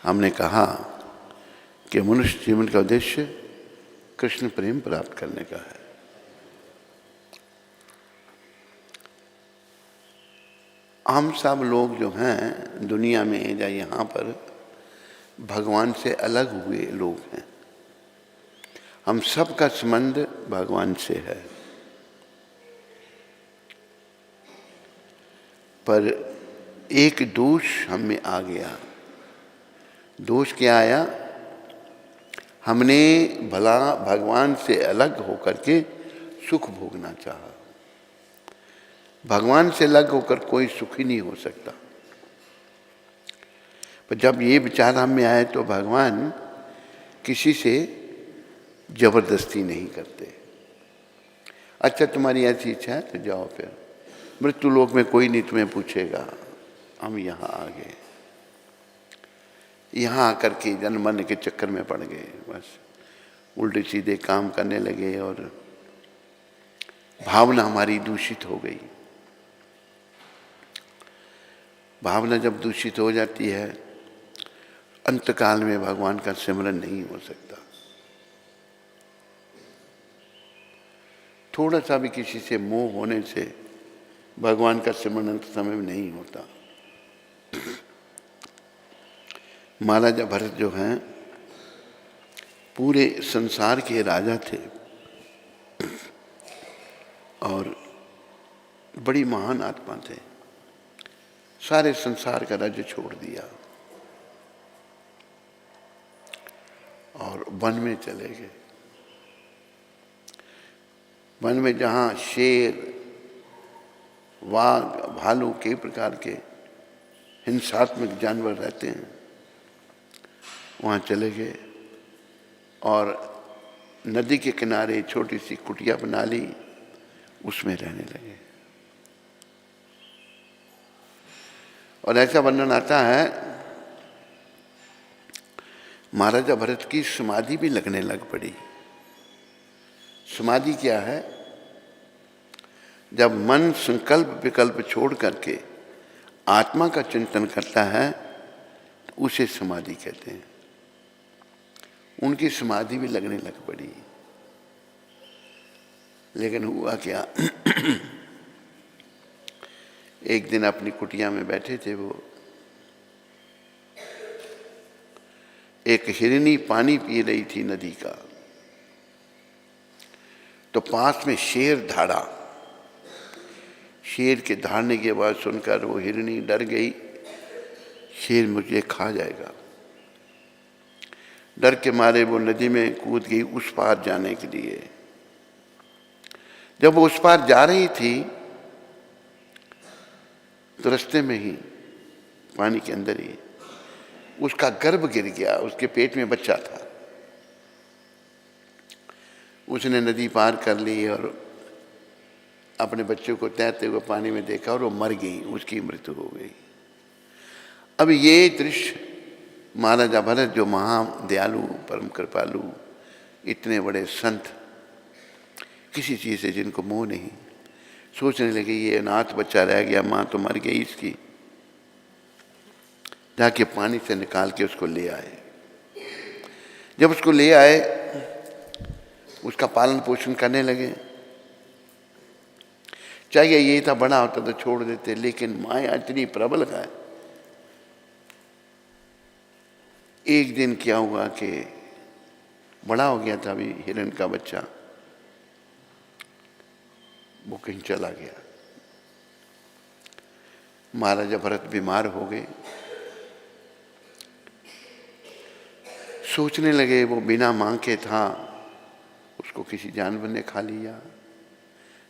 हमने कहा कि मनुष्य जीवन का उद्देश्य कृष्ण प्रेम प्राप्त करने का है। हम सब लोग जो हैं दुनिया में या यहाँ पर भगवान से अलग हुए लोग हैं। हम सब का संबंध भगवान से है, पर एक दोष हम में आ गया। दोष क्या आया? हमने भला भगवान से अलग होकर के सुख भोगना चाहा। भगवान से अलग होकर कोई सुखी नहीं हो सकता। पर जब ये विचार हम में आए तो भगवान किसी से जबरदस्ती नहीं करते। अच्छा, तुम्हारी ऐसी इच्छा है तो जाओ, फिर मृत्यु लोक में कोई नहीं तुम्हें पूछेगा। हम यहाँ आ गए, यहाँ आकर के जन्म मरने के चक्कर में पड़ गए, बस उल्टे सीधे काम करने लगे और भावना हमारी दूषित हो गई। भावना जब दूषित हो जाती है, अंतकाल में भगवान का सिमरन नहीं हो सकता। थोड़ा सा भी किसी से मोह होने से भगवान का सिमरन अंत समय में नहीं होता। महाराजा भरत जो हैं पूरे संसार के राजा थे और बड़ी महान आत्मा थे। सारे संसार का राज्य छोड़ दिया और वन में चले गए। वन में जहाँ शेर, वाघ, भालू कई प्रकार के हिंसात्मक जानवर रहते हैं, वहाँ चले गए और नदी के किनारे छोटी सी कुटिया बना ली, उसमें रहने लगे। और ऐसा वर्णन आता है महाराजा भरत की समाधि भी लगने लग पड़ी। समाधि क्या है? जब मन संकल्प विकल्प छोड़ करके आत्मा का चिंतन करता है तो उसे समाधि कहते हैं। उनकी समाधि भी लगने लग पड़ी। लेकिन हुआ क्या? एक दिन अपनी कुटिया में बैठे थे वो, एक हिरनी पानी पी रही थी नदी का, तो पास में शेर धाड़ा। शेर के धाड़ने की आवाज सुनकर वो हिरनी डर गई, शेर मुझे खा जाएगा। डर के मारे वो नदी में कूद गई उस पार जाने के लिए। जब वो उस पार जा रही थी तो रास्ते में ही पानी के अंदर ही उसका गर्भ गिर गया। उसके पेट में बच्चा था। उसने नदी पार कर ली और अपने बच्चे को तैरते हुए पानी में देखा और वो मर गई, उसकी मृत्यु हो गई। अब ये दृश्य महाराजा भरत जो महादयालु परम कृपालु इतने बड़े संत, किसी चीज़ से जिनको मोह नहीं, सोचने लगे ये अनाथ बच्चा रह गया, माँ तो मर गई इसकी, जाके पानी से निकाल के उसको ले आए। जब उसको ले आए उसका पालन पोषण करने लगे। चाहिए ये था बड़ा होता तो छोड़ देते, लेकिन माया इतनी प्रबल है। एक दिन क्या हुआ कि बड़ा हो गया था अभी हिरण का बच्चा, वो कहीं चला गया। महाराजा भरत बीमार हो गए। सोचने लगे वो बिना मां के था, उसको किसी जानवर ने खा लिया,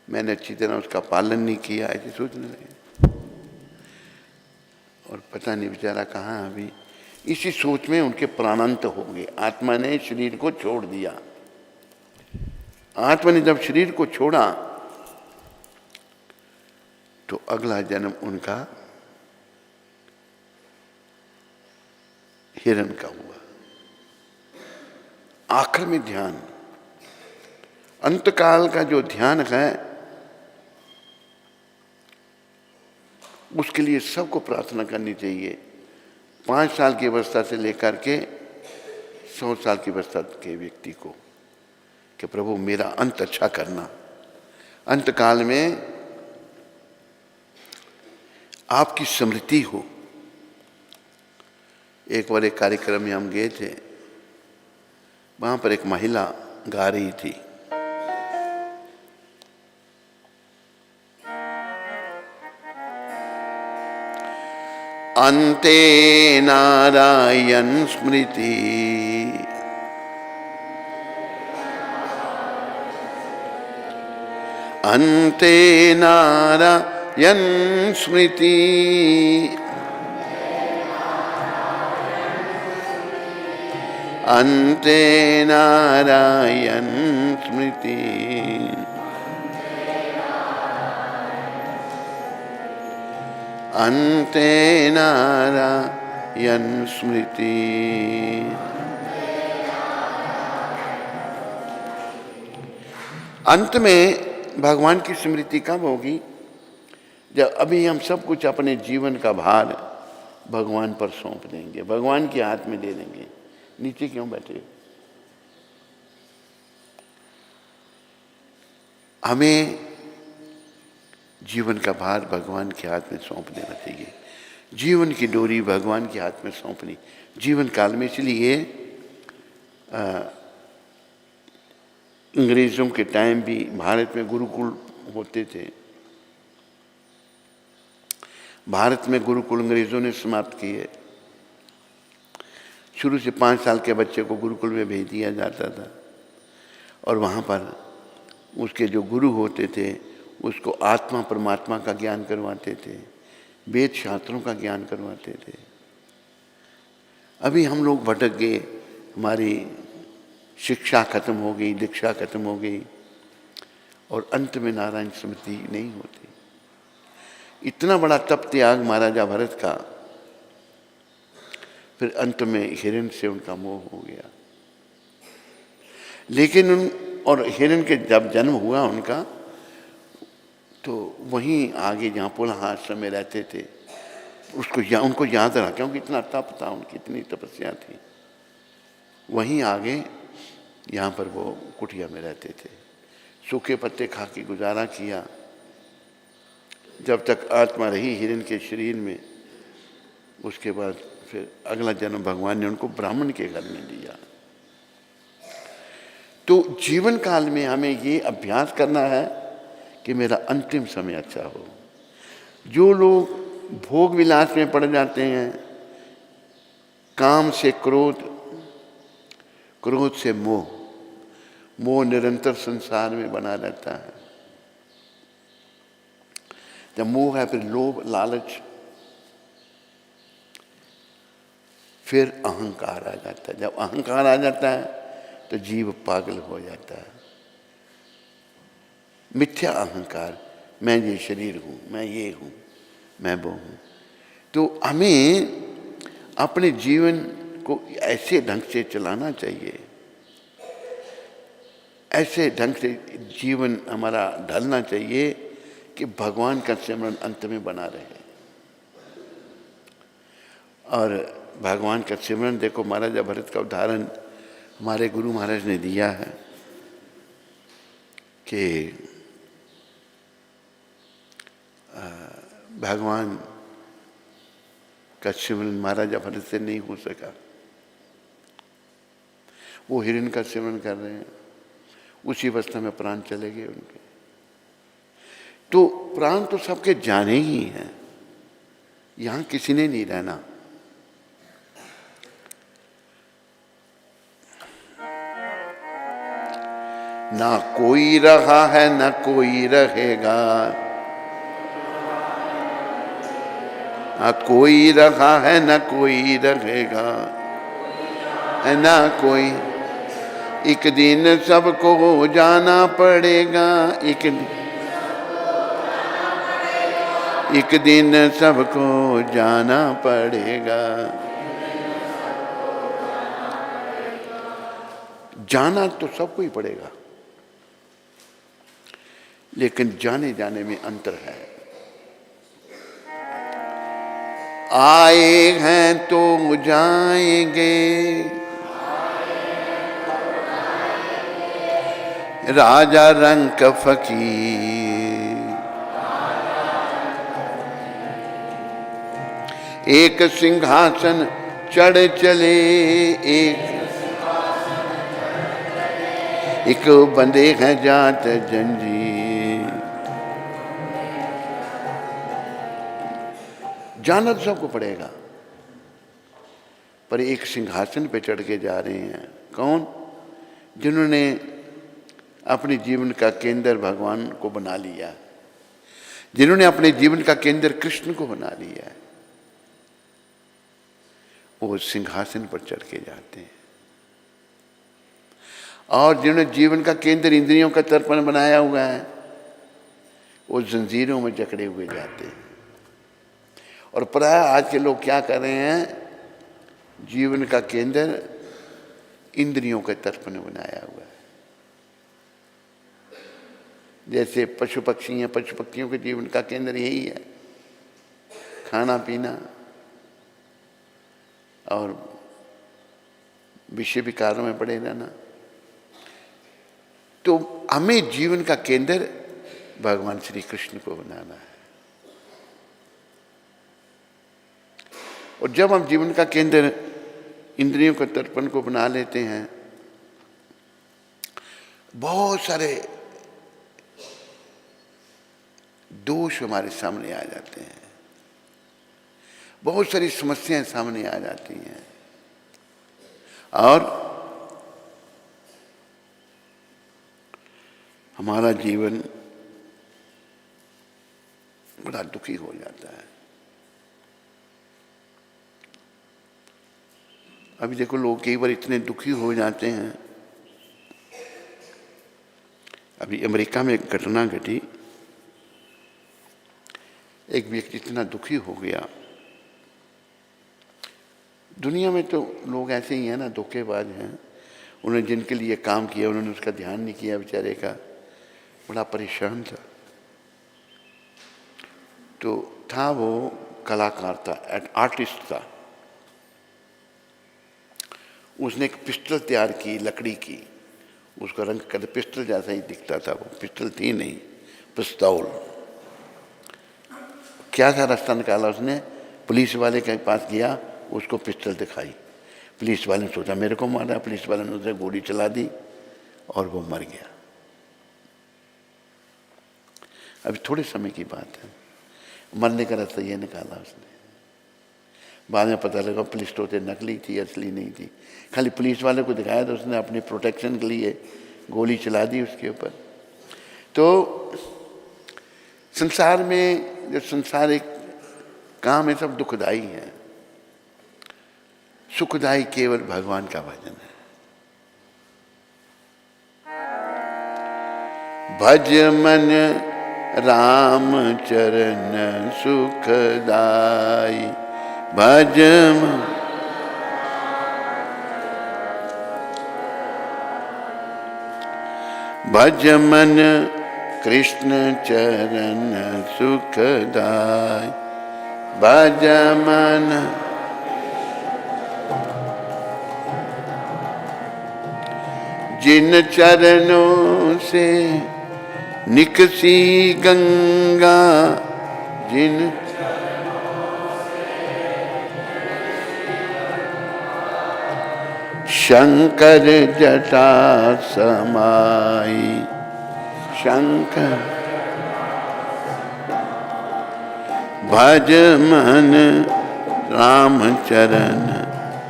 मैंने अच्छी तरह उसका पालन नहीं किया, ऐसे सोचने लगे। और पता नहीं बेचारा कहाँ अभी। इसी सोच में उनके प्राणांत हो गए। आत्मा ने शरीर को छोड़ दिया। आत्मा ने जब शरीर को छोड़ा तो अगला जन्म उनका हिरण का हुआ। आखिर में ध्यान, अंतकाल का जो ध्यान है उसके लिए सबको प्रार्थना करनी चाहिए। 5 साल की अवस्था से लेकर के 100 साल की अवस्था के व्यक्ति को कि प्रभु मेरा अंत अच्छा करना, अंत काल में आपकी स्मृति हो। एक बार एक कार्यक्रम में हम गए थे, वहां पर एक महिला गा रही थी, अन्ते नारायण स्मृति, अन्ते नारायण स्मृति, अन्ते नारायण स्मृति, अन्ते नारायण स्मृति। अंत में भगवान की स्मृति कब होगी? जब अभी हम सब कुछ अपने जीवन का भार भगवान पर सौंप देंगे, भगवान के हाथ में दे देंगे। नीचे क्यों बैठे? हमें जीवन का भार भगवान के हाथ में सौंप देना चाहिए, जीवन की डोरी भगवान के हाथ में सौंपनी जीवन काल में। इसलिए अंग्रेजों के टाइम भी भारत में गुरुकुल होते थे। भारत में गुरुकुल अंग्रेजों ने समाप्त किए। शुरू से 5 साल के बच्चे को गुरुकुल में भेज दिया जाता था और वहाँ पर उसके जो गुरु होते थे उसको आत्मा परमात्मा का ज्ञान करवाते थे, वेद शास्त्रों का ज्ञान करवाते थे। अभी हम लोग भटक गए, हमारी शिक्षा खत्म हो गई, दीक्षा खत्म हो गई और अंत में नारायण स्मृति नहीं होती। इतना बड़ा तप त्याग महाराजा भरत का, फिर अंत में हिरण से उनका मोह हो गया। लेकिन और हिरण के जब जन्म हुआ उनका, तो वहीं आगे जहाँ पुलह आश्रम में रहते थे उनको याद रहा, क्योंकि इतना तप था उनकी, इतनी तपस्या थी। वहीं आगे यहाँ पर वो कुटिया में रहते थे, सूखे पत्ते खा के गुजारा किया जब तक आत्मा रही हिरण के शरीर में। उसके बाद फिर अगला जन्म भगवान ने उनको ब्राह्मण के घर में दिया। तो जीवन काल में हमें ये अभ्यास करना है कि मेरा अंतिम समय अच्छा हो। जो लोग भोग विलास में पड़ जाते हैं, काम से क्रोध, क्रोध से मोह, मोह निरंतर संसार में बना रहता है। जब मोह है फिर लोभ लालच, फिर अहंकार आ जाता है। जब अहंकार आ जाता है तो जीव पागल हो जाता है। मिथ्या अहंकार, मैं ये शरीर हूँ, मैं ये हूँ, मैं वो हूँ। तो हमें अपने जीवन को ऐसे ढंग से चलाना चाहिए, ऐसे ढंग से जीवन हमारा ढलना चाहिए कि भगवान का सिमरन अंत में बना रहे। और भगवान का सिमरन देखो, महाराजा भरत का उदाहरण हमारे गुरु महाराज ने दिया है कि भगवान का सिमरन महाराजा भरत से नहीं हो सका। वो हिरण का सिमरन कर रहे हैं, उसी अवस्था में प्राण चले गए उनके। तो प्राण तो सबके जाने ही हैं, यहां किसी ने नहीं रहना। ना कोई रहा है ना कोई रहेगा, ना कोई रहा है ना कोई रहेगा, है ना कोई। एक दिन सबको जाना पड़ेगा, एक दिन सबको जाना पड़ेगा। जाना तो सबको ही पड़ेगा, लेकिन जाने जाने में अंतर है। आए हैं तो जाएंगे, राजा रंक फकीर। एक सिंहासन चढ़ चले, एक बंदे हैं जात जंजीर। जाना तो सबको पड़ेगा, पर एक सिंहासन पे चढ़ के जा रहे हैं। कौन? जिन्होंने अपने जीवन का केंद्र भगवान को बना लिया, जिन्होंने अपने जीवन का केंद्र कृष्ण को बना लिया है, वो सिंहासन पर चढ़ के जाते हैं। और जिन्होंने जीवन का केंद्र इंद्रियों का तर्पण बनाया हुआ है, वो जंजीरों में जकड़े हुए जाते हैं। और प्राय आज के लोग क्या कर रहे हैं? जीवन का केंद्र इंद्रियों का तर्पण बनाया हुआ है। जैसे पशु पक्षी हैं, पशु पक्षियों के जीवन का केंद्र यही है, खाना पीना और विषय विकारों में पड़े रहना। तो हमें जीवन का केंद्र भगवान श्री कृष्ण को बनाना है। और जब हम जीवन का केंद्र इंद्रियों के तर्पण को बना लेते हैं, बहुत सारे दोष हमारे सामने आ जाते हैं, बहुत सारी समस्याएं सामने आ जाती हैं, और हमारा जीवन बड़ा दुखी हो जाता है। अभी देखो, लोग कई बार इतने दुखी हो जाते हैं। अभी अमेरिका में एक घटना घटी, एक व्यक्ति इतना दुखी हो गया। दुनिया में तो लोग ऐसे ही हैं ना, धोखेबाज हैं। उन्होंने जिनके लिए काम किया उन्होंने उसका ध्यान नहीं किया, बेचारे का बड़ा परेशान था। तो था वो कलाकार था, आर्टिस्ट था। उसने एक पिस्टल तैयार की, लकड़ी की, उसका रंग कद पिस्टल जैसा ही दिखता था। वो पिस्टल थी नहीं, पिस्तौल। क्या सा रास्ता निकाला उसने? पुलिस वाले के पास गया, उसको पिस्टल दिखाई। पुलिस वाले ने सोचा मेरे को मारा, पुलिस वाले ने उसे गोली चला दी और वो मर गया। अभी थोड़े समय की बात है, मरने का रास्ता ये निकाला उसने। बाद में पता लगा पुलिस तो नकली थी, असली नहीं थी। खाली पुलिस वाले को दिखाया तो उसने अपने प्रोटेक्शन के लिए गोली चला दी उसके ऊपर। तो संसार में जो संसारिक काम है सब दुखदाई है, सुखदाई केवल भगवान का भजन है। भज मन राम चरण सुखदाई, भज भज मन कृष्ण चरण सुखदाई, भज मन जिन चरणों से निकसी गंगा, जिन शंकर जटा समाई, शंकर भज मन राम चरण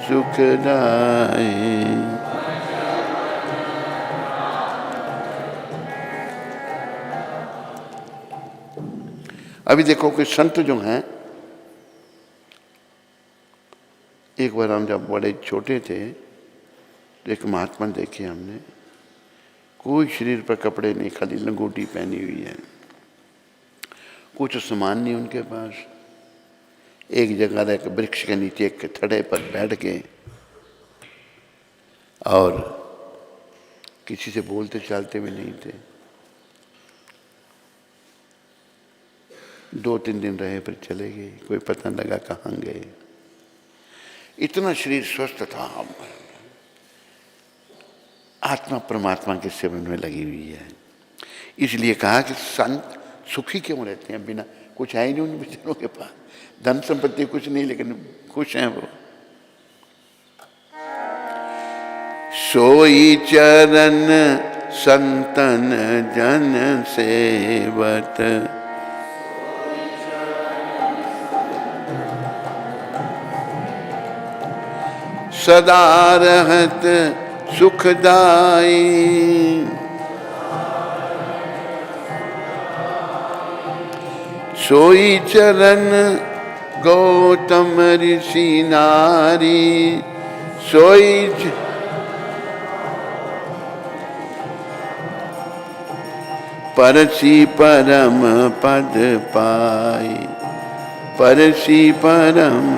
सुखदाई। अभी देखो कि संत जो हैं, एक बार हम जब बड़े छोटे थे तो एक महात्मा देखे हमने, कोई शरीर पर कपड़े नहीं, खाली लंगोटी पहनी हुई है, कुछ सामान नहीं उनके पास। एक जगह एक वृक्ष के नीचे एक थड़े पर बैठ के और किसी से बोलते चालते भी नहीं थे। 2-3 दिन रहे फिर चले गए, कोई पता लगा कहाँ गए। इतना शरीर स्वस्थ था, आत्मा परमात्मा के सेवन में लगी हुई है। इसलिए कहा कि संत सुखी क्यों रहते हैं, बिना कुछ है ही नहीं उन बेचारों के पास, धन संपत्ति कुछ नहीं, लेकिन खुश हैं वो। सोई चरण संतन जन सेवत, सदा रहत सुखदाई। सोई चरण गौतम ऋषि नारी, सोई परसी परम पद पाई, परसी परम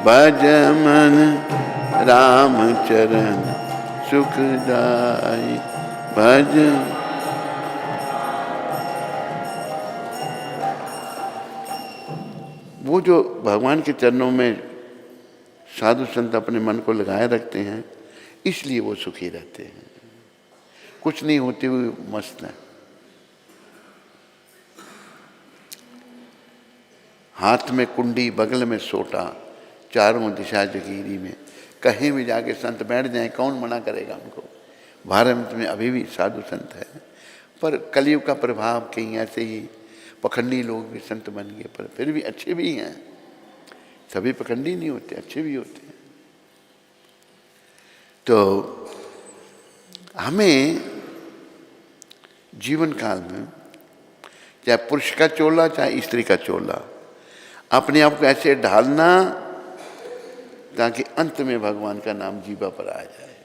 भज मन राम चरण सुखदाई। भज वो जो भगवान के चरणों में साधु संत अपने मन को लगाए रखते हैं, इसलिए वो सुखी रहते हैं, कुछ नहीं होते हुए मस्त है। हाथ में कुंडी, बगल में सोटा, चारों दिशा जगीरी में, कहीं भी जाके संत बैठ जाएं, कौन मना करेगा उनको। भारत में अभी भी साधु संत है, पर कलयुग का प्रभाव, कहीं ऐसे ही पखंडी लोग भी संत बन गए, पर फिर भी अच्छे भी हैं। सभी पखंडी नहीं होते, अच्छे भी होते हैं। तो हमें जीवन काल में चाहे पुरुष का चोला चाहे स्त्री का चोला, अपने आप को ऐसे ढालना ताकि अंत में भगवान का नाम जीवा पर आ जाए।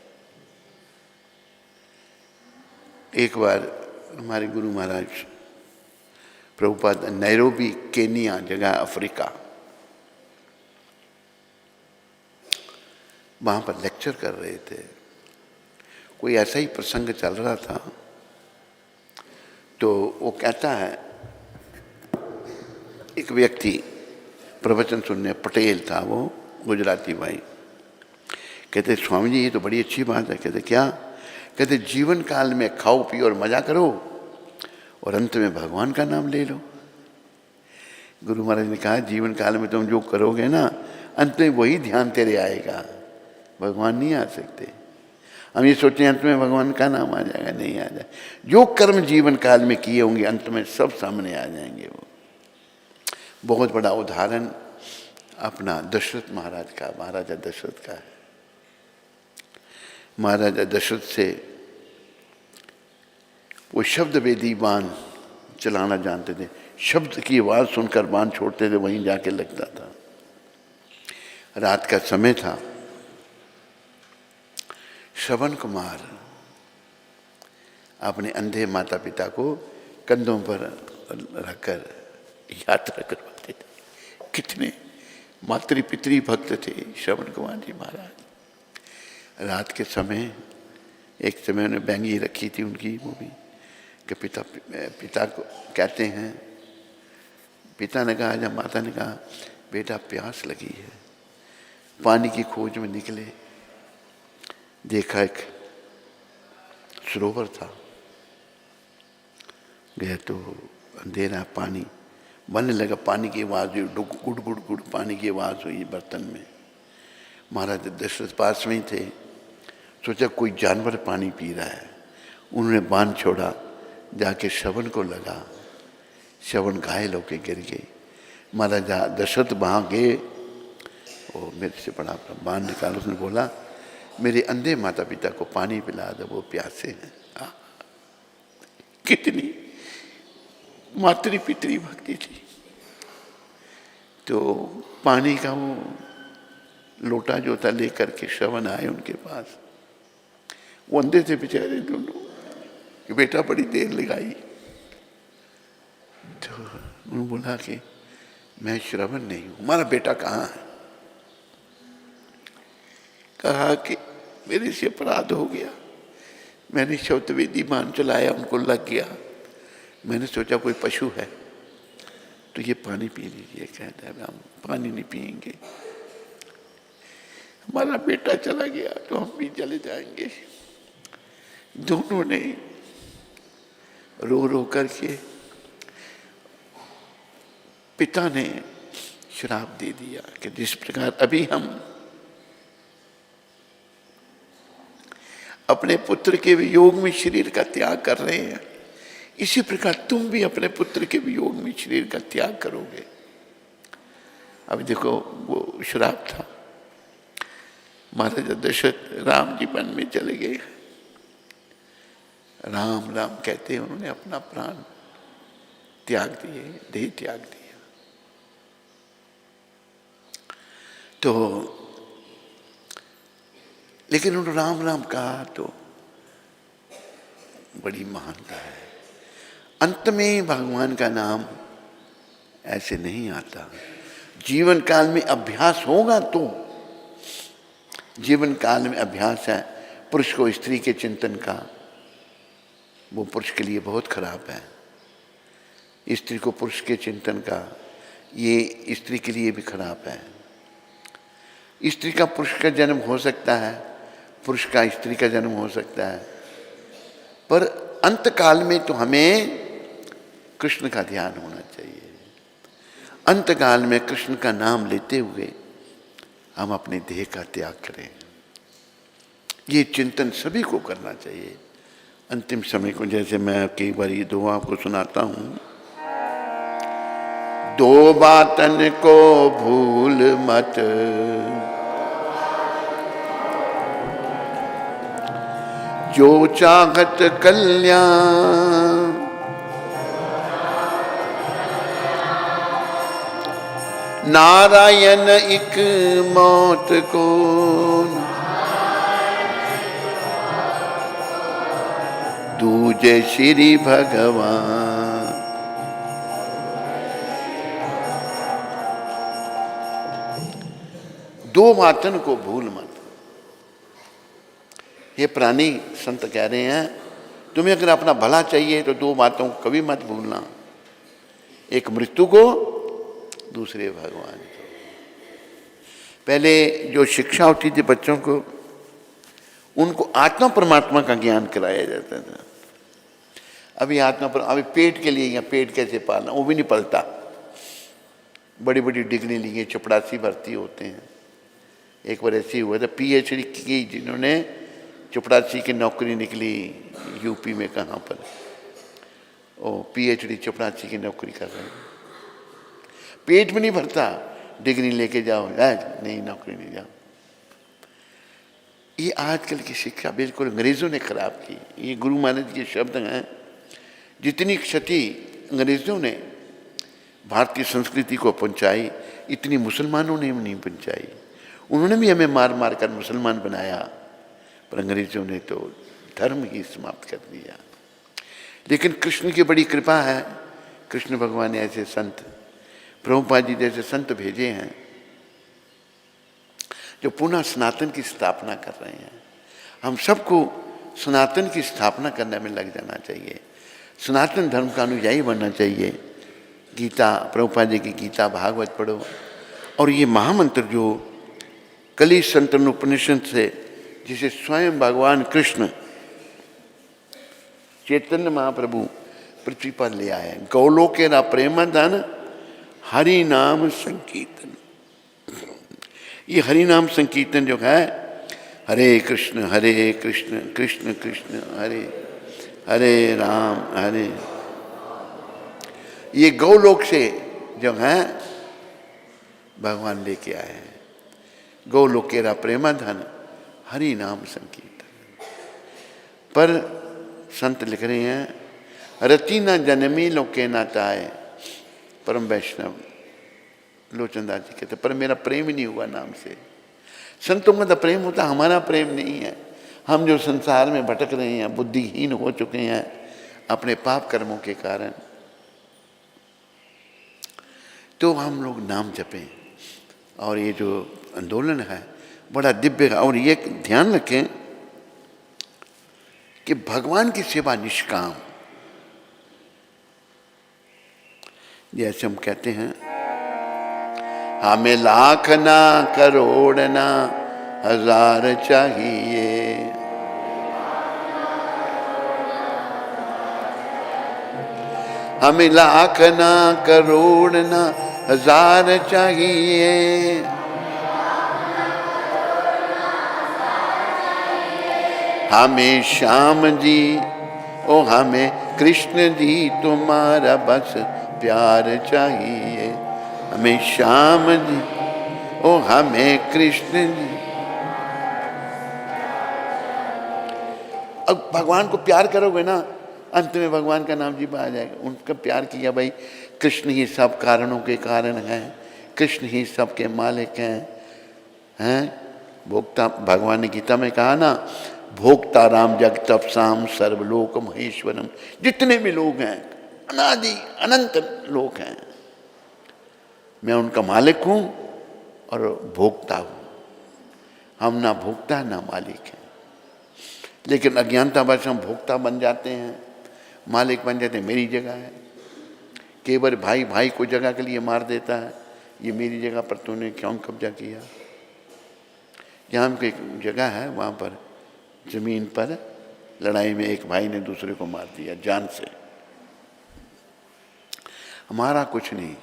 एक बार हमारे गुरु महाराज प्रभुपाद नैरोबी, केनिया जगह अफ्रीका, वहां पर लेक्चर कर रहे थे। कोई ऐसा ही प्रसंग चल रहा था, तो वो कहता है, एक व्यक्ति प्रवचन सुनने, पटेल था वो, गुजराती भाई, कहते स्वामी जी ये तो बड़ी अच्छी बात है। कहते क्या? कहते जीवन काल में खाओ पियो और मजा करो और अंत में भगवान का नाम ले लो। गुरु महाराज ने कहा जीवन काल में तुम जो करोगे ना, अंत में वही ध्यान तेरे आएगा, भगवान नहीं आ सकते। हम ये सोचते हैं अंत में भगवान का नाम आ जाएगा, नहीं आ जाए। जो कर्म जीवन काल में किए होंगे अंत में सब सामने आ जाएंगे। वो बहुत बड़ा उदाहरण अपना दशरथ महाराज का, महाराजा दशरथ का है। महाराजा दशरथ से वो शब्द वेदी बाण चलाना जानते थे, शब्द की आवाज़ सुनकर बाण छोड़ते थे, वहीं जाके लगता था। रात का समय था, श्रवण कुमार अपने अंधे माता पिता को कंधों पर रखकर यात्रा करवाते थे। कितने मातृ पितृ भक्त थे श्रवण कुमार जी महाराज। रात के समय एक समय उन्हें बैंगी रखी थी उनकी, वो भी कि पिता को कहते हैं, पिता ने कहा, जब माता ने कहा बेटा प्यास लगी है, पानी की खोज में निकले, देखा एक सरोवर था, गया तो अंधेरा, पानी बनने लगा, पानी की आवाज़ हुई, गुड़ गुड़ गुड़ पानी की आवाज़ हुई बर्तन में। महाराज दशरथ पास में ही थे, सोचा कोई जानवर पानी पी रहा है। उन्होंने बाण छोड़ा, जाके श्रवण को लगा, श्रवण घायल होके गिर गई। महाराजा दशरथ वहाँ गए, वो मेरे से बड़ा बाण निकाला, उसने बोला मेरे अंधे माता पिता को पानी पिला दो, वो प्यासे हैं। कितनी मातृ पितृ भक्ति थी। तो पानी का वो लोटा जो था लेकर के श्रवण आए उनके पास। वो अंधे थे बेचारे दोनों, कि बेटा बड़ी देर लगाई। तो उन्होंने बोला कि मैं श्रवण नहीं हूं, हमारा बेटा कहाँ है? कहा कि मेरे से अपराध हो गया, मैंने शब्द वेदी बाण चलाया, उनको लग गया, मैंने सोचा कोई पशु है तो ये पानी पी लीजिए, कहता है हम पानी नहीं पिएंगे, हमारा बेटा चला गया तो हम भी चले जाएंगे। दोनों ने रो रो करके पिता ने श्राप दे दिया कि जिस प्रकार अभी हम अपने पुत्र के वियोग में शरीर का त्याग कर रहे हैं, इसी प्रकार तुम भी अपने पुत्र के वियोग में शरीर का त्याग करोगे। अब देखो वो श्राप था। महाराजा दशरथ राम जी वन में चले गए, राम राम कहते उन्होंने अपना प्राण त्याग दिए, देह त्याग दिया। तो लेकिन उन्होंने राम राम कहा तो बड़ी महानता है। अंत में भगवान का नाम ऐसे नहीं आता, जीवन काल में अभ्यास होगा तो। जीवन काल में अभ्यास है पुरुष को स्त्री के चिंतन का, वो पुरुष के लिए बहुत खराब है। स्त्री को पुरुष के चिंतन का, ये स्त्री के लिए भी खराब है। स्त्री का पुरुष का जन्म हो सकता है, पुरुष का स्त्री का जन्म हो सकता है, पर अंत काल में तो हमें कृष्ण का ध्यान होना चाहिए। अंत काल में कृष्ण का नाम लेते हुए हम अपने देह का त्याग करें, ये चिंतन सभी को करना चाहिए। अंतिम समय को जैसे मैं कई बार ये दुआ आपको सुनाता हूं, दो बातन को भूल मत, जो चाहत कल्याण, नारायण एक मौत को, दूजे श्री भगवान। दो बातन को भूल मत। ये प्राणी संत कह रहे हैं तुम्हें अगर अपना भला चाहिए तो दो बातों को कभी मत भूलना, एक मृत्यु को, दूसरे भगवान को। पहले जो शिक्षा होती थी बच्चों को, उनको आत्मा परमात्मा का ज्ञान कराया जाता था। अभी अभी पेट के लिए या पेट कैसे पालना वो भी नहीं पलता। बड़ी बड़ी डिग्री लिए चपड़ासी भर्ती होते हैं। एक बार ऐसे हुआ था, पीएचडी की जिन्होंने, चपड़ासी की नौकरी निकली यूपी में, कहाँ पर, ओ पीएचडी चपड़ासी की नौकरी कर रहे हैं। पेट में नहीं भरता, डिग्री लेके जाओ, नहीं नौकरी नहीं जाओ। ये आजकल की शिक्षा बिल्कुल अंग्रेजों ने खराब की। ये गुरु महाराज के शब्द हैं, जितनी क्षति अंग्रेजों ने भारतीय संस्कृति को पहुंचाई, इतनी मुसलमानों ने नहीं पहुंचाई। उन्होंने भी हमें मार मार कर मुसलमान बनाया, पर अंग्रेजों ने तो धर्म ही समाप्त कर दिया। लेकिन कृष्ण की बड़ी कृपा है, कृष्ण भगवान ने ऐसे संत, प्रभुपाद जी जैसे संत भेजे हैं जो पुनः सनातन की स्थापना कर रहे हैं। हम सबको सनातन की स्थापना करने में लग जाना चाहिए, सनातन धर्म का अनुयायी बनना चाहिए। गीता, प्रभुपाद जी की गीता भागवत पढ़ो, और ये महामंत्र जो कली संतन उपनिषद से, जिसे स्वयं भगवान कृष्ण चैतन्य महाप्रभु पृथ्वी पर ले आए, गौलोकेरा प्रेम धन हरि नाम संकीर्तन। ये हरि नाम संकीर्तन जो है, हरे कृष्ण कृष्ण कृष्ण हरे हरे राम हरे, ये गौलोक से जो है भगवान लेके आए हैं। गौलोकेरा प्रेम धन हरि नाम संकीर्तन। पर संत लिख रहे हैं, रति न जन्मी लोके न ताए, परम वैष्णव लोचनदास जी कहते, पर मेरा प्रेम ही नहीं हुआ नाम से। संतों का तो प्रेम होता, हमारा प्रेम नहीं है। हम जो संसार में भटक रहे हैं, बुद्धिहीन हो चुके हैं अपने पाप कर्मों के कारण, तो हम लोग नाम जपें। और ये जो आंदोलन है बड़ा दिव्य है। और ये ध्यान रखें कि भगवान की सेवा निष्काम, जैसे हम कहते हैं, हमें लाख ना करोड़ ना हजार चाहिए, हमें लाख ना करोड़ ना हजार चाहिए, हमें श्याम जी ओ हमें कृष्ण जी तुम्हारा बस प्यार चाहिए, हमें श्याम जी ओ हमें कृष्ण जी। अब भगवान को प्यार करोगे ना, अंत में भगवान का नाम जी आ जाएगा। उनका प्यार किया भाई, कृष्ण ही सब कारणों के कारण हैं, कृष्ण ही सबके मालिक हैं। भोक्ता, भगवान ने गीता में कहा ना, भोक्ता राम जगतपसाम सर्वलोक महेश्वरम। जितने भी लोग हैं, अनादि अनंत लोग हैं, मैं उनका मालिक हूं और भोक्ता हूं। हम ना भोक्ता ना मालिक हैं, लेकिन अज्ञानतावश हम भोक्ता बन जाते हैं, मालिक बन जाते हैं। मेरी जगह है, केवल भाई भाई को जगह के लिए मार देता है, ये मेरी जगह पर तूने क्यों कब्जा किया। यहाँ की एक जगह है, वहाँ पर जमीन पर लड़ाई में एक भाई ने दूसरे को मार दिया जान से। हमारा कुछ नहीं,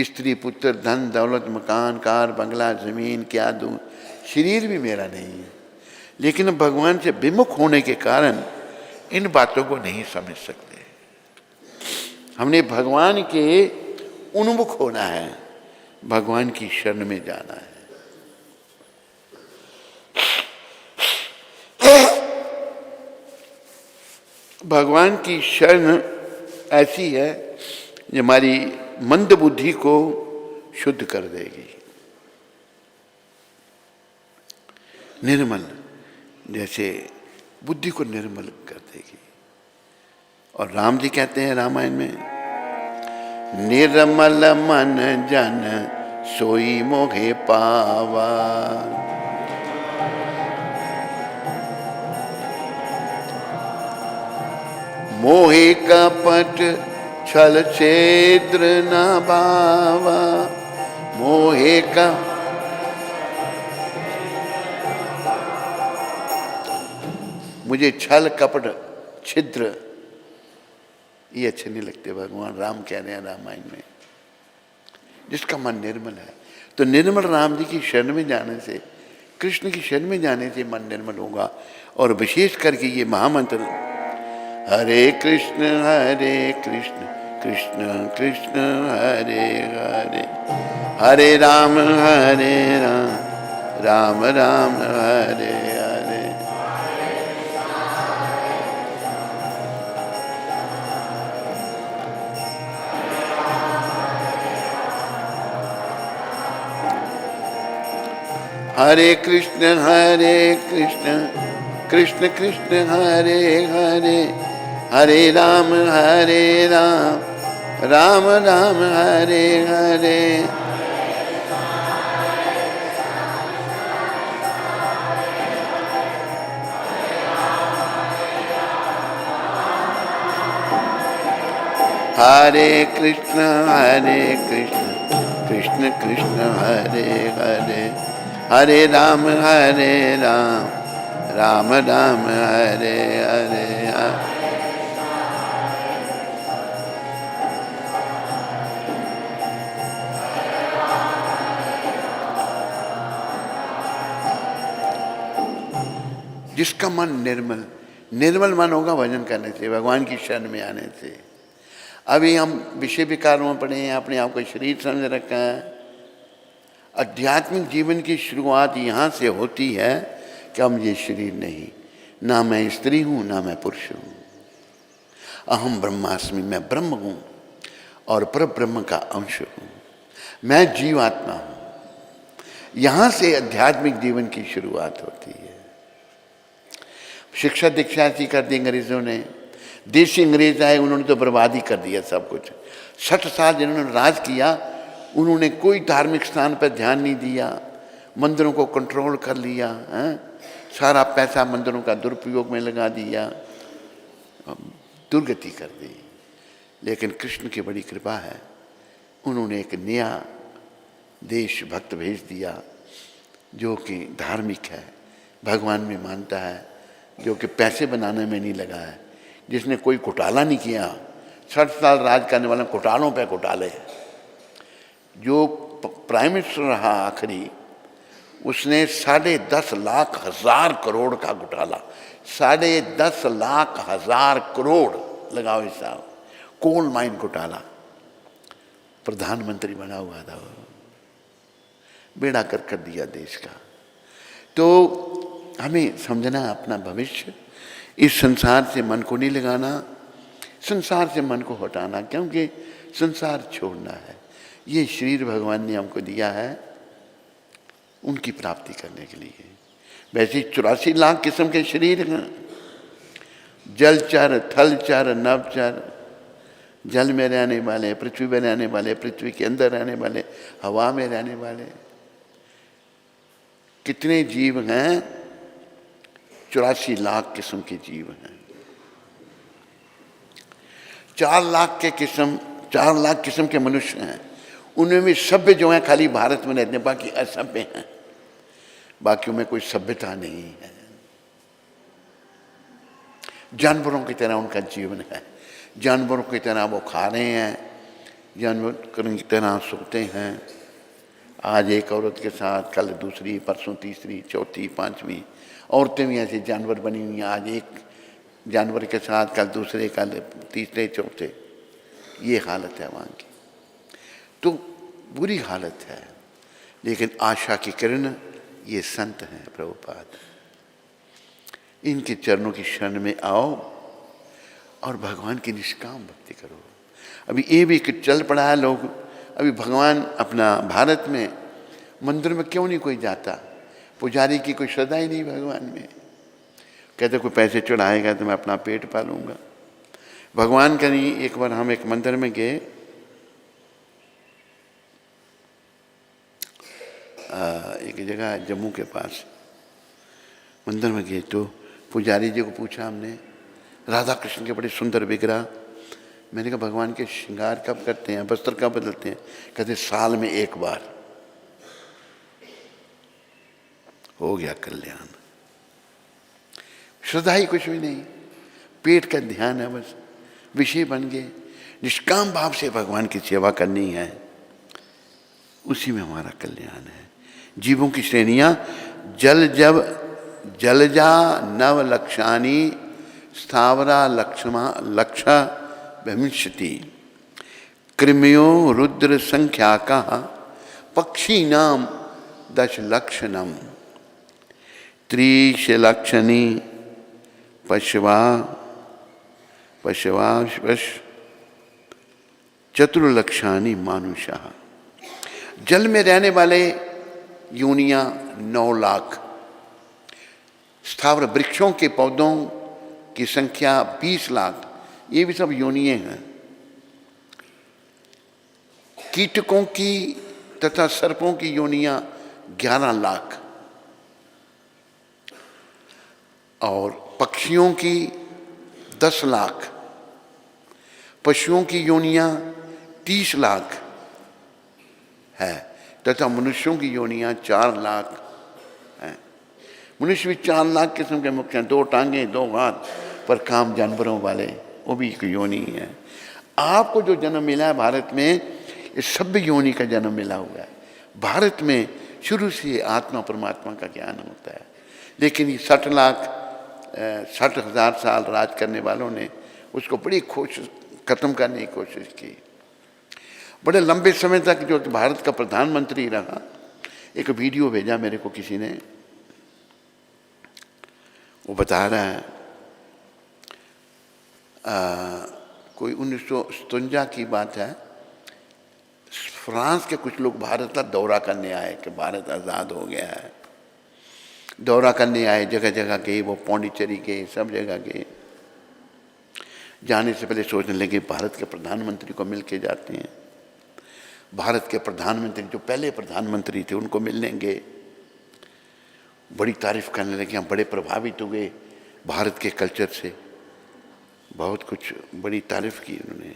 स्त्री पुत्र धन दौलत मकान कार बंगला जमीन क्या दूं, शरीर भी मेरा नहीं है, लेकिन भगवान से विमुख होने के कारण इन बातों को नहीं समझ सकते। हमने भगवान के उन्मुख होना है, भगवान की शरण में जाना है। भगवान की शरण ऐसी है जो हमारी मंद बुद्धि को शुद्ध कर देगी, निर्मल, जैसे बुद्धि को निर्मल कर देगी। और राम जी कहते हैं रामायण में, निर्मल मन जन सोई मोहे पावा, मोहे कपट छल छेद्र न भावा, मोहे का। मुझे छल कपट छिद्र ये अच्छे नहीं लगते। भगवान राम कह रहे हैं रामायण में, जिसका मन निर्मल है। तो निर्मल राम जी की शरण में जाने से, कृष्ण की शरण में जाने से मन निर्मल होगा। और विशेष करके ये महामंत्र, हरे कृष्ण कृष्ण कृष्ण हरे हरे, हरे राम राम राम हरे हरे। हरे कृष्ण कृष्ण कृष्ण हरे हरे, हरे राम राम राम हरे हरे। हरे कृष्ण कृष्ण कृष्ण हरे हरे, हरे राम राम राम हरे हरे। जिसका मन निर्मल मन होगा भजन करने से, भगवान की शरण में आने से। अभी हम विषय विकारों में पड़े हैं, अपने आप को शरीर समझ रखा है। आध्यात्मिक जीवन की शुरुआत यहाँ से होती है कि हम ये शरीर नहीं, ना मैं स्त्री हूँ ना मैं पुरुष हूँ। अहम ब्रह्मास्मि, मैं ब्रह्म हूँ और परब्रह्म का अंश हूँ, मैं जीवात्मा हूँ। यहाँ से आध्यात्मिक जीवन की शुरुआत होती है। शिक्षा दीक्षा ऐसी कर दी अंग्रेजों ने, देशी अंग्रेज आए, उन्होंने तो बर्बादी कर दिया सब कुछ। 60 साल जिन्होंने राज किया, उन्होंने कोई धार्मिक स्थान पर ध्यान नहीं दिया, मंदिरों को कंट्रोल कर लिया है, सारा पैसा मंदिरों का दुरुपयोग में लगा दिया, दुर्गति कर दी। लेकिन कृष्ण की बड़ी कृपा है, उन्होंने एक नया देशभक्त भेज दिया जो कि धार्मिक है, भगवान में मानता है, जो कि पैसे बनाने में नहीं लगा है, जिसने कोई घोटाला नहीं किया। 60 साल राज करने वाले घोटालों पे घोटाले। जो प्राइम मिनिस्टर रहा आखिरी, उसने 10.5 लाख हजार करोड़ का घोटाला, 10.5 लाख हजार करोड़ लगाओ हिसाब, कोल माइन घोटाला, प्रधानमंत्री बना हुआ था वो, बेड़ा कर दिया देश का। तो हमें समझना अपना भविष्य, इस संसार से मन को नहीं लगाना, संसार से मन को हटाना, क्योंकि संसार छोड़ना है। ये शरीर भगवान ने हमको दिया है उनकी प्राप्ति करने के लिए। वैसे 84 लाख किस्म के शरीर हैं, जलचर, थलचर, नभचर, जल में रहने वाले, पृथ्वी में रहने वाले, पृथ्वी के अंदर रहने वाले, हवा में रहने वाले, कितने जीव हैं? 84 लाख किस्म के जीव हैं। 4 लाख किस्म के मनुष्य हैं। उनमें भी सभ्य जो हैं खाली भारत में रहते हैं, बाकी असभ्य हैं, बाकियों में कोई सभ्यता नहीं है। जानवरों की तरह उनका जीवन है, जानवरों की तरह वो खा रहे हैं, जानवरों की तरह सोते हैं। आज एक औरत के साथ कल दूसरी, परसों तीसरी, चौथी, पांचवी औरतें भी ऐसे जानवर बनी हुई हैं। आज एक जानवर के साथ कल दूसरे, कल तीसरे, चौथे, ये हालत है वहाँ की। तो बुरी हालत है, लेकिन आशा की किरण ये संत हैं प्रभुपाद, इनके चरणों की शरण में आओ और भगवान की निष्काम भक्ति करो। अभी ये भी चल पड़ा है लोग, अभी भगवान अपना भारत में मंदिर में क्यों नहीं कोई जाता? पुजारी की कोई श्रद्धा ही नहीं भगवान में। कहते कोई पैसे चढ़ाएगा तो मैं अपना पेट पालूंगा। भगवान का नहीं। एक बार हम एक मंदिर में गए, एक जगह है जम्मू के पास, मंदिर में गए तो पुजारी जी को पूछा हमने, राधा कृष्ण के बड़े सुंदर विग्रह। मैंने कहा भगवान के श्रृंगार कब करते हैं, वस्त्र कब बदलते हैं? कहते साल में एक बार। हो गया कल्याण। श्रद्धा ही कुछ भी नहीं, पेट का ध्यान है बस, विषय बन गए। निष्काम भाव से भगवान की सेवा करनी है, उसी में हमारा कल्याण है। जीवों की श्रेणियां जलजा नव लक्षानी स्थावरा लक्ष भविष्यति कृमयो रुद्र संख्या का पक्षी नाम 10 लक्षणम त्रिशलक्षणी पशवा चतुर्लक्षानी मानुषा। जल में रहने वाले योनियां 9 लाख, स्थावर वृक्षों के पौधों की संख्या 20 लाख, ये भी सब योनियां हैं। कीटकों की तथा सर्पों की योनियां 11 लाख और पक्षियों की 10 लाख, पशुओं की योनियां 30 लाख है तथा मनुष्यों की योनियां 4 लाख हैं। मनुष्य भी 4 लाख किस्म के मुख्य हैं, 2 टांगे 2 हाथ, पर काम जानवरों वाले, वो भी एक योनि है। आपको जो जन्म मिला है भारत में, ये सभ्य योनि का जन्म मिला हुआ है। भारत में शुरू से आत्मा परमात्मा का ज्ञान होता है, लेकिन ये 60,000 साल राज करने वालों ने उसको बड़ी खत्म करने की कोशिश की। बड़े लंबे समय तक जो भारत का प्रधानमंत्री रहा, एक वीडियो भेजा मेरे को किसी ने, वो बता रहा है कोई 1957 की बात है, फ्रांस के कुछ लोग भारत का दौरा करने आए कि भारत आज़ाद हो गया है। दौरा करने आए, जगह जगह गए, वो पौंडीचेरी गए, सब जगह गए। जाने से पहले सोचने लगे भारत के प्रधानमंत्री को मिल के जाते हैं। भारत के प्रधानमंत्री जो पहले प्रधानमंत्री थे उनको मिलने गए, बड़ी तारीफ करने लगे, हम बड़े प्रभावित हुए भारत के कल्चर से, बहुत कुछ बड़ी तारीफ की उन्होंने।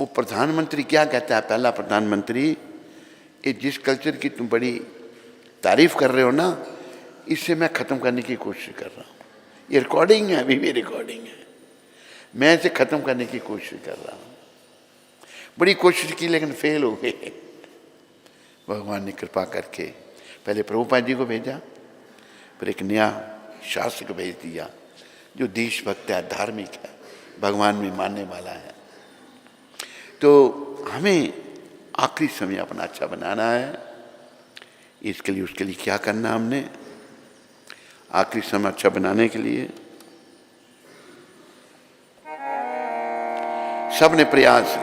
वो प्रधानमंत्री क्या कहता है, पहला प्रधानमंत्री, ये जिस कल्चर की तुम बड़ी तारीफ कर रहे हो ना, इससे मैं ख़त्म करने की कोशिश कर रहा हूँ। ये रिकॉर्डिंग है, अभी भी रिकॉर्डिंग है। मैं इसे ख़त्म करने की कोशिश कर रहा हूँ। बड़ी कोशिश की लेकिन फेल हो गए। भगवान ने कृपा करके पहले प्रभुपाद जी को भेजा, फिर एक नया शासक भेज दिया जो देशभक्त है, धार्मिक है, भगवान में मानने वाला है। तो हमें आखिरी समय अपना अच्छा बनाना है। इसके लिए उसके लिए क्या करना, हमने आखिरी समय अच्छा बनाने के लिए सबने प्रयास,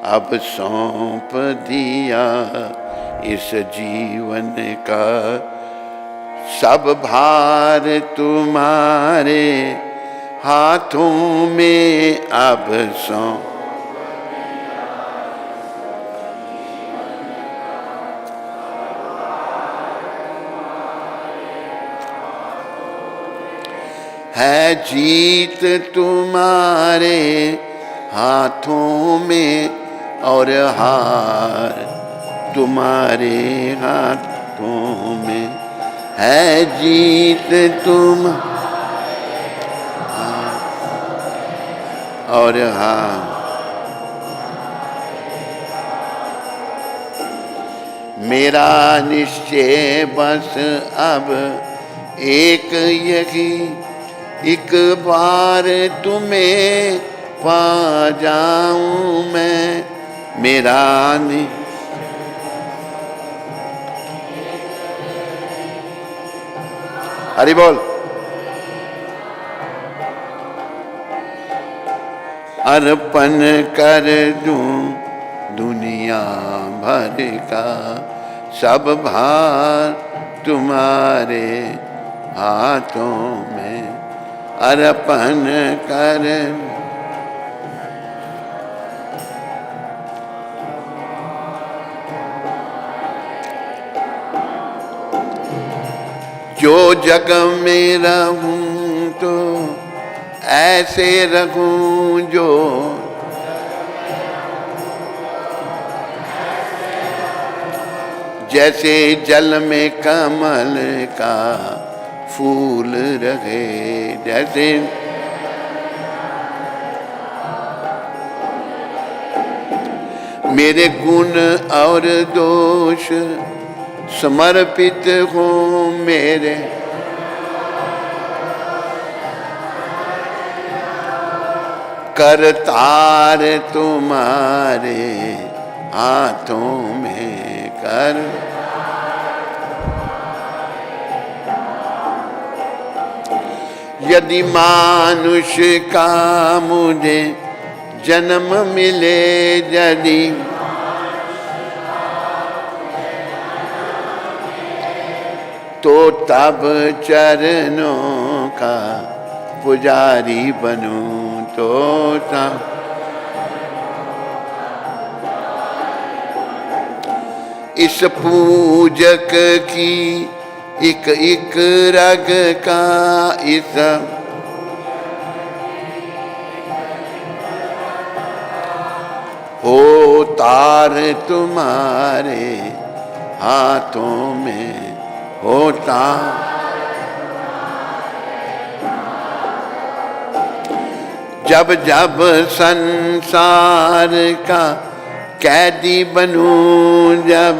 अब सौंप दिया इस जीवन का सब भार तुम्हारे हाथों में, अब सौंप है जीत तुम्हारे हाथों में और हार तुम्हारे हाथों में, है जीत तुम और हार। मेरा निश्चय बस अब एक यही, एक बार तुम्हें पा जाऊं मैं। मेरा हरि बोल। अर्पण कर दूं दुनिया भर का सब भार तुम्हारे हाथों में, अर्पण कर। जो जग में रहूं तो ऐसे रहूं जो जैसे जल में कमल का फूल रहे, जैसे मेरे गुण और दोष समर्पित हो मेरे, करतार तुम्हारे हाथों में कर। यदि मानुष का मुझे जन्म मिले, यदि तो तब चरणों का पुजारी बनूं, तो तब इस पूजक की एक एक रग का इस हो तार तुम्हारे हाथों में होता। जब जब संसार का कैदी बनूं, जब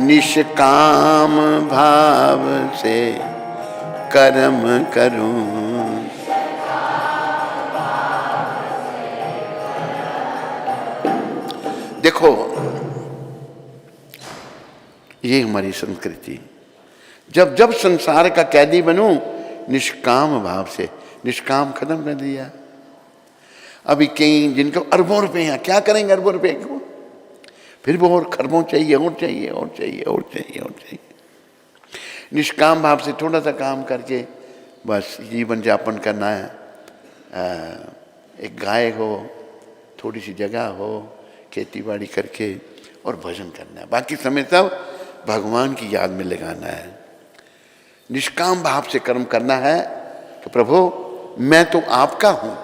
निष्काम भाव से कर्म करूं। देखो ये हमारी संस्कृति, जब जब संसार का कैदी बनूं निष्काम भाव से, निष्काम खत्म कर दिया। अभी कई जिनको अरबों रुपए हैं, क्या करेंगे अरबों रुपए को, फिर वो और खरबों चाहिए और चाहिए और चाहिए और चाहिए और चाहिए। निष्काम भाव से थोड़ा सा काम करके बस जीवन यापन करना है। एक गाय हो, थोड़ी सी जगह हो, खेती बाड़ी करके और भजन करना है। बाकी समय सब भगवान की याद में लगाना है, निष्काम भाव से कर्म करना है कि प्रभु मैं तो आपका हूं,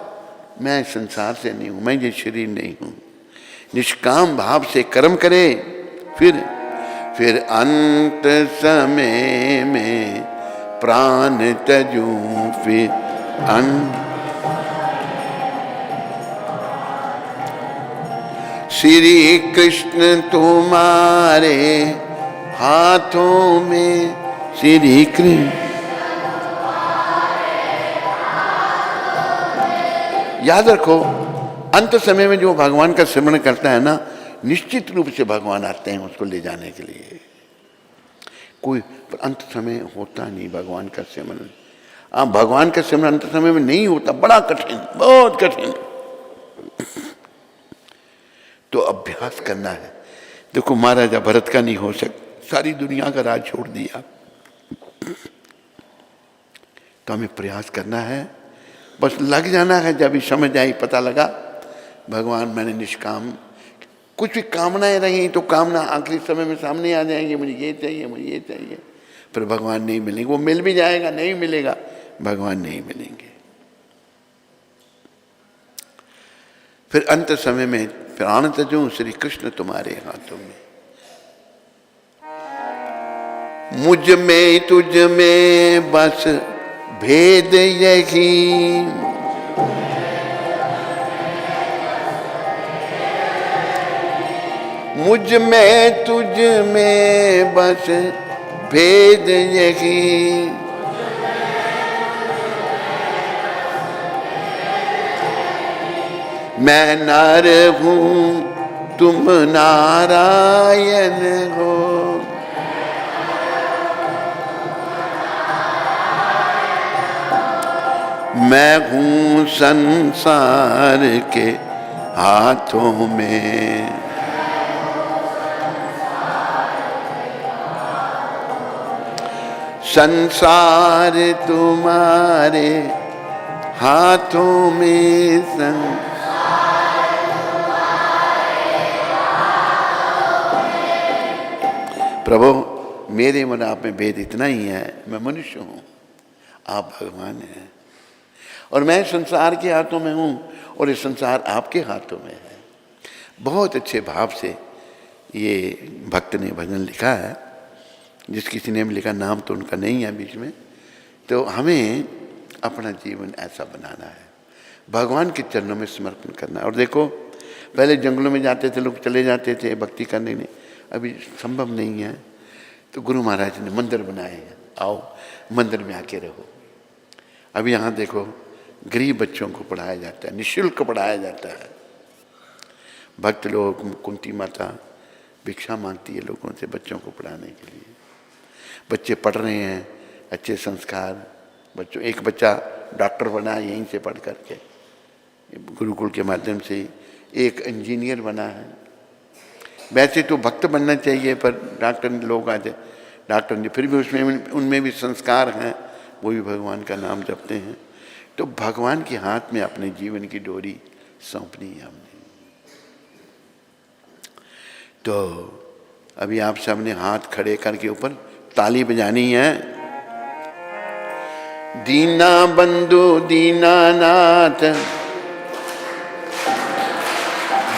मैं संसार से नहीं हूं, मैं ये शरीर नहीं हूं। निष्काम भाव से कर्म करे, फिर अंत समय में प्राण तजूं, फिर श्री कृष्ण तुम्हारे हाथों में, श्री कृष्ण। याद रखो, अंत समय में जो भगवान का स्मरण करता है ना, निश्चित रूप से भगवान आते हैं उसको ले जाने के लिए। कोई अंत समय होता नहीं भगवान का स्मरण। भगवान का स्मरण अंत समय में नहीं होता, बड़ा कठिन, बहुत कठिन। तो अभ्यास करना है। देखो महाराजा भरत का नहीं हो सकता, सारी दुनिया का राज छोड़ दिया। तो हमें प्रयास करना है, बस लग जाना है। जब भी समझ आई, पता लगा भगवान मैंने निष्काम, कुछ भी कामनाएं रही तो कामना आखिरी समय में सामने आ जाएंगे, मुझे ये चाहिए, मुझे ये चाहिए, फिर भगवान नहीं मिलेंगे। वो मिल भी जाएगा, नहीं मिलेगा, भगवान नहीं मिलेंगे। फिर अंत समय में प्राण तजूं, श्री कृष्ण तुम्हारे हाथों में। मुझ में तुझ में बस भेद यही, मुझ में तुझ में बस भेद यही, मैं नर हूं तुम नारायण हो। मैं हूं संसार के हाथों में, संसार तुम्हारे हाथों में, प्रभु मेरे मन आप में भेद इतना ही है, मैं मनुष्य हूं, आप भगवान हैं, और मैं संसार के हाथों में हूं और ये संसार आपके हाथों में है। बहुत अच्छे भाव से ये भक्त ने भजन लिखा है। जिस किसी ने भी लिखा, नाम तो उनका नहीं है बीच में। तो हमें अपना जीवन ऐसा बनाना है, भगवान के चरणों में समर्पण करना है। और देखो पहले जंगलों में जाते थे लोग, चले जाते थे भक्ति करने में, अभी संभव नहीं है। तो गुरु महाराज ने मंदिर बनाए हैं, आओ मंदिर में आके रहो। अभी यहाँ देखो गरीब बच्चों को पढ़ाया जाता है, निःशुल्क पढ़ाया जाता है। भक्त लोग, कुंती माता भिक्षा मांगती है लोगों से बच्चों को पढ़ाने के लिए। बच्चे पढ़ रहे हैं, अच्छे संस्कार बच्चों। एक बच्चा डॉक्टर बना है यहीं से पढ़ करके, गुरुकुल के माध्यम से। एक इंजीनियर बना है। वैसे तो भक्त बनना चाहिए, पर डॉक्टर लोग आते, डॉक्टर ने फिर भी उसमें उनमें भी संस्कार हैं, वो भी भगवान का नाम जपते हैं। तो भगवान के हाथ में अपने जीवन की डोरी सौंपनी है हमने। तो अभी आप सबने हाथ खड़े करके ऊपर ताली बजानी है। दीना बंधु दीनानाथ,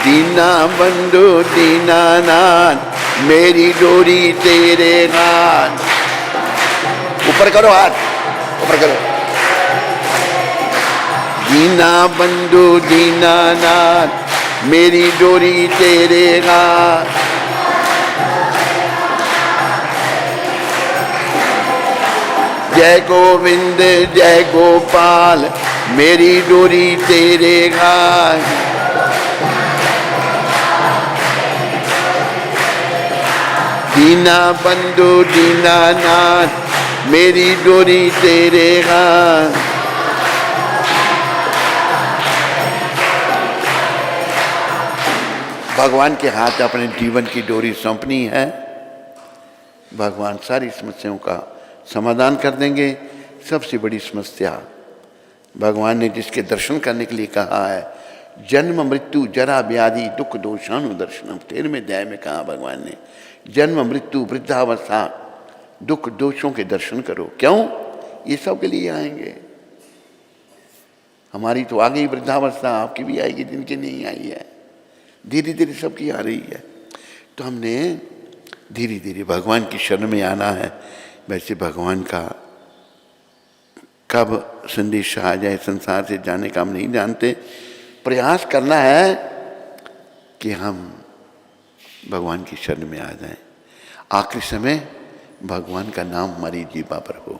दीना बंधु दीनानाथ, मेरी डोरी तेरे हाथ। ऊपर करो हाथ, ऊपर करो। दीना बंधु दीनानाथ, मेरी डोरी तेरे हाथ। जय गोविंद जय गोपाल, मेरी डोरी तेरे हाथ। दीना बंधु दीनानाथ, मेरी डोरी तेरे हाथ। भगवान के हाथ अपने जीवन की डोरी सौंपनी है। भगवान सारी समस्याओं का समाधान कर देंगे। सबसे बड़ी समस्या भगवान ने जिसके दर्शन करने के लिए कहा है, जन्म मृत्यु जरा व्याधि दुख दोषानुदर्शनम। 13वें अध्याय में कहा भगवान ने, जन्म मृत्यु वृद्धावस्था दुख दोषों के दर्शन करो। क्यों? ये सब के लिए आएंगे। हमारी तो आ गई वृद्धावस्था, आपकी भी आएगी, जिनकी नहीं आई है, धीरे धीरे सबकी आ रही है। तो हमने धीरे धीरे भगवान की शरण में आना है। वैसे भगवान का कब संदेश आ जाए संसार से जाने का हम नहीं जानते। प्रयास करना है कि हम भगवान की शरण में आ जाएं। आखिरी समय भगवान का नाम हमारी जीवा पर हो।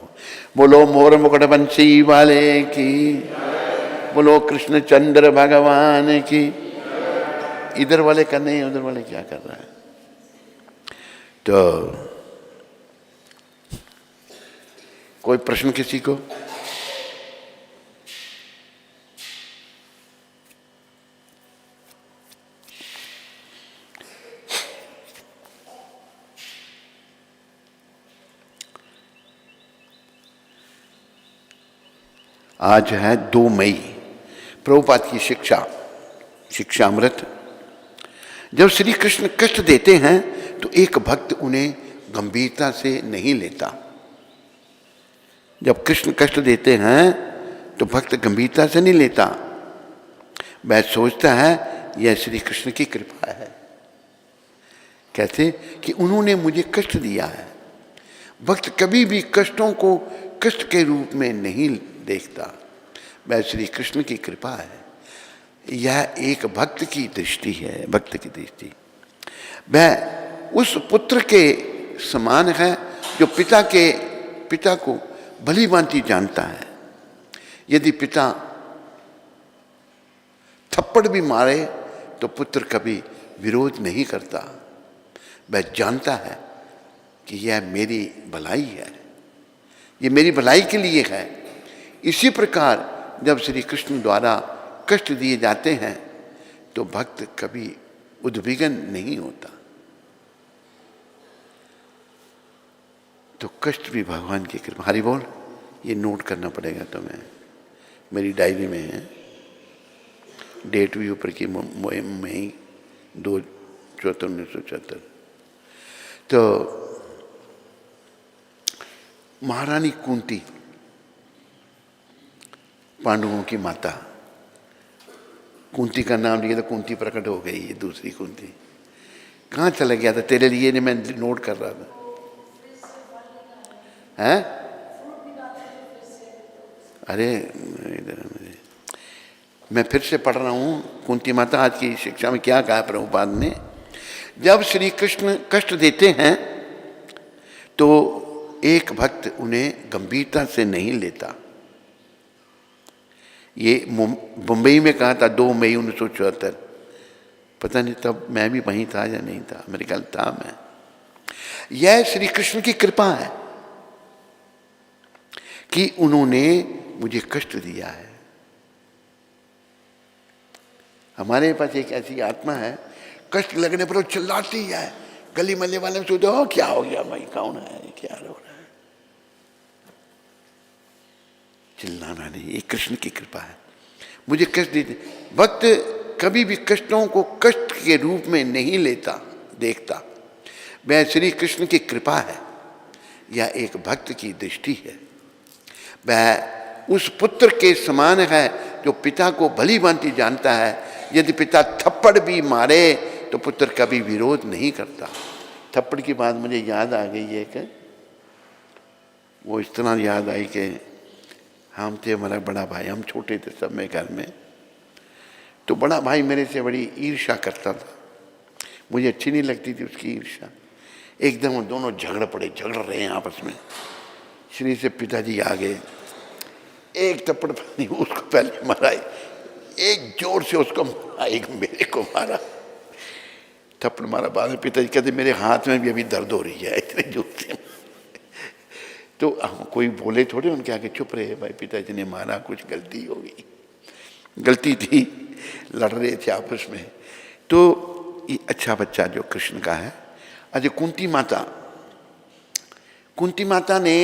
बोलो मोर मुकुट बंसी वाले की, बोलो कृष्ण चंद्र भगवान की। इधर वाले कर नहीं, उधर वाले क्या कर रहा है? तो कोई प्रश्न किसी को? आज है 2 मई, प्रभुपाद की शिक्षामृत। जब श्री कृष्ण कष्ट देते हैं तो एक भक्त उन्हें गंभीरता से नहीं लेता। जब कृष्ण कष्ट देते हैं तो भक्त गंभीरता से नहीं लेता, वह सोचता है यह श्री कृष्ण की कृपा है। कैसे? कि उन्होंने मुझे कष्ट दिया है। भक्त कभी भी कष्टों को कष्ट के रूप में नहीं देखता, वह श्री कृष्ण की कृपा है। यह एक भक्त की दृष्टि है, भक्त की दृष्टि। वह उस पुत्र के समान है जो पिता को भली भांति जानता है। यदि पिता थप्पड़ भी मारे तो पुत्र कभी विरोध नहीं करता। वह जानता है कि यह मेरी भलाई है, ये मेरी भलाई के लिए है। इसी प्रकार जब श्री कृष्ण द्वारा कष्ट दिए जाते हैं तो भक्त कभी उद्विग्न नहीं होता। तो कष्ट भी भगवान की कृपा। हरि बोल। ये नोट करना पड़ेगा तुम्हें, मेरी डायरी में है, डेट भी ऊपर की, मई 2/4/1974। तो महारानी कुंती, पांडवों की माता, कुंती का नाम लिया तो कुंती प्रकट हो गई। ये दूसरी कुंती कहाँ चला गया था? तेरे लिए नहीं, मैं नोट कर रहा था। हैं? अरे मैं फिर से पढ़ रहा हूँ कुंती माता। आज की शिक्षा में क्या कहा प्रभुपाद ने? जब श्री कृष्ण कष्ट देते हैं तो एक भक्त उन्हें गंभीरता से नहीं लेता। ये मुंबई में कहा था 2 मई 1974। पता नहीं तब मैं भी वहीं था या नहीं था, मेरे ख्याल था मैं। यह श्री कृष्ण की कृपा है कि उन्होंने मुझे कष्ट दिया है। हमारे पास एक ऐसी आत्मा है, कष्ट लगने पर वो चिल्लाती है। गली मल्ले वाले में सोचो क्या हो गया भाई, कौन है, क्या हो रहा है? चिल्लाना नहीं, ये कृष्ण की कृपा है। मुझे कष्ट देते, भक्त कभी भी कष्टों को कष्ट के रूप में नहीं देखता। वह श्री कृष्ण की कृपा है, यह एक भक्त की दृष्टि है। वह उस पुत्र के समान है जो पिता को भली भांति जानता है। यदि पिता थप्पड़ भी मारे तो पुत्र कभी विरोध नहीं करता। थप्पड़ की बात मुझे याद आ गई है कि वो इस तरह याद आई कि हम थे, हमारा बड़ा भाई, हम छोटे थे सब में घर में, तो बड़ा भाई मेरे से बड़ी ईर्ष्या करता था। मुझे अच्छी नहीं लगती थी उसकी ईर्ष्या। एकदम वो दोनों झगड़ रहे हैं आपस में। श्री से पिताजी आ गए, एक थप्पड़ उसको पहले मारा, एक जोर से उसको मारा, एक मेरे को मारा। थप्पड़ मारा, बाद में पिताजी कहते मेरे हाथ में भी अभी दर्द हो रही है इतने जोर से। तो हम कोई बोले थोड़े, उनके आगे चुप रहे। भाई पिताजी ने मारा, कुछ गलती हो गई, गलती थी, लड़ रहे थे आपस में। तो ये अच्छा बच्चा जो कृष्ण का है। अच्छा, कुंती माता ने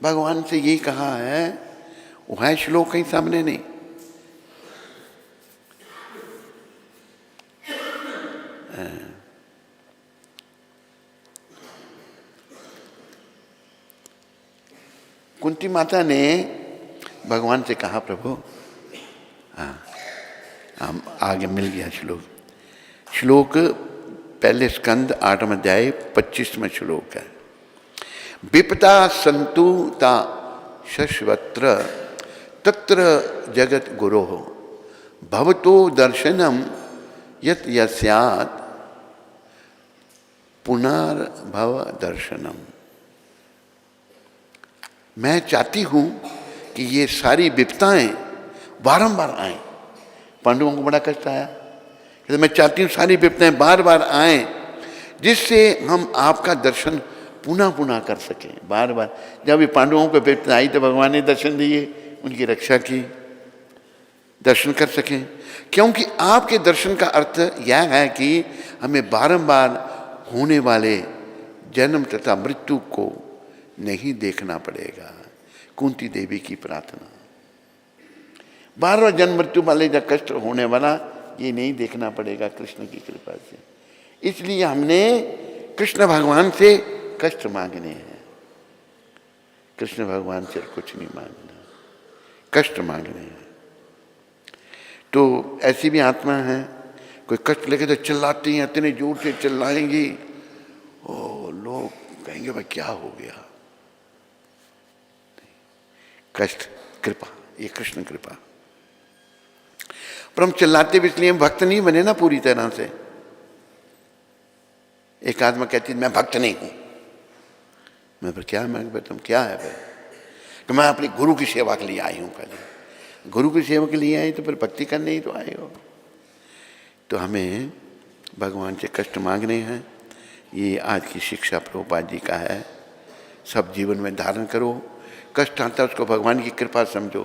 भगवान से यही कहा है, वो है श्लोक कहीं सामने नहीं, कुंती माता ने भगवान से कहा, प्रभु हम आगे मिल गया श्लोक पहले स्कंद 8वां अध्याय 25वां श्लोक है। विपता संतु ता शश्वत्र तत्र जगत गुरो भवतो दर्शनम यत यस्यात् पुनर्भव दर्शनम। मैं चाहती हूं कि ये सारी विपताएं बारंबार आएं। पांडवों को बड़ा कष्ट आया, तो मैं चाहती हूँ सारी विपताएं बार बार आएं, जिससे हम आपका दर्शन पुनः पुनः कर सकें। बार बार जब ये पांडवों को विपता आई तो भगवान ने दर्शन दिए, उनकी रक्षा की, दर्शन कर सकें। क्योंकि आपके दर्शन का अर्थ यह है कि हमें बारंबार होने वाले जन्म तथा मृत्यु को नहीं देखना पड़ेगा। कुंती देवी की प्रार्थना, बार बार जन्म मृत्यु वाले जब कष्ट होने वाला ये नहीं देखना पड़ेगा कृष्ण की कृपा से। इसलिए हमने कृष्ण भगवान से कष्ट मांगने हैं, कृष्ण भगवान से कुछ नहीं मांगना, कष्ट मांगने हैं। तो ऐसी भी आत्मा है, कोई कष्ट लेके तो चिल्लाती हैं, इतने जोर से चिल्लाएंगी, ओ लोग कहेंगे भाई क्या हो गया। कष्ट कृपा, ये कृष्ण कृपा। पर हम चिल्लाते भी इसलिए हम भक्त नहीं बने ना पूरी तरह से। एक आत्मा कहती मैं भक्त नहीं हूं। मैं पर क्या, मैं तुम क्या है भाई? कि मैं अपनी गुरु की सेवा के लिए आई हूं। खाली गुरु की सेवा के लिए आई तो फिर भक्ति करने ही तो आए हो। तो हमें भगवान से कष्ट मांगने हैं। ये आज की शिक्षा प्रभुपाद जी का है। सब जीवन में धारण करो। कष्ट आता है उसको भगवान की कृपा समझो।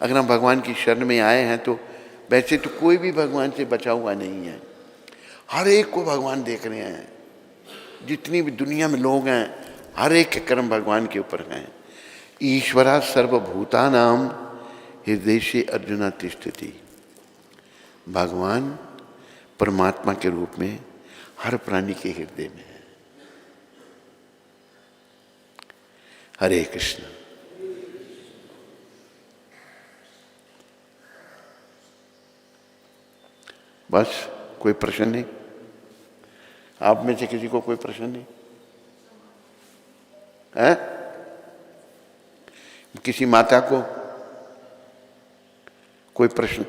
अगर हम भगवान की शरण में आए हैं तो वैसे तो कोई भी भगवान से बचा हुआ नहीं है, हर एक को भगवान देख रहे हैं। जितनी भी दुनिया में लोग हैं हर एक के कर्म भगवान के ऊपर हैं। ईश्वरा सर्वभूतानाम हृदय से अर्जुना तिष्ठति। भगवान परमात्मा के रूप में हर प्राणी के हृदय में है। हरे कृष्ण। बस कोई प्रश्न नहीं? आप में से किसी को कोई प्रश्न नहीं है? किसी माता को कोई प्रश्न?